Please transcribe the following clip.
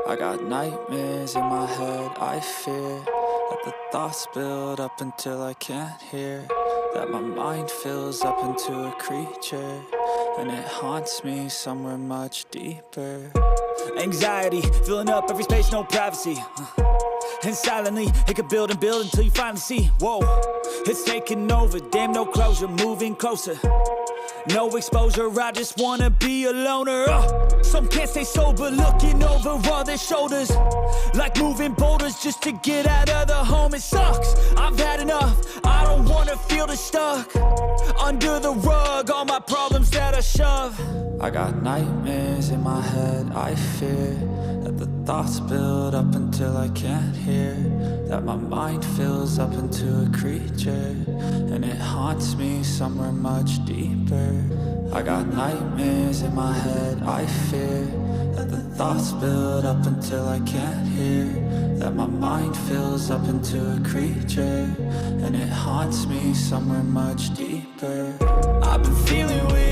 I got nightmares in my head, I fear that the thoughts build up until I can't hear, that my mind fills up into a creature, and it haunts me somewhere much deeper. Anxiety, filling up every space, no privacy. And silently, it could build and build until you finally see, whoa, it's taking over, damn no closure, moving closer. No exposure, I just wanna be a loner. Some can't stay sober, looking over all their shoulders, like moving boulders just to get out of the home. It sucks, I've had enough, I don't wanna feel the stuck under the rug, all my problems that I shove. I got nightmares in my head, I fear that the thoughts build up until I can't hear, that my mind fills up into a creature, and it haunts me somewhere much deeper. I got nightmares in my head, I fear that the thoughts build up until I can't hear, that my mind fills up into a creature, and it haunts me somewhere much deeper. I've been feeling weird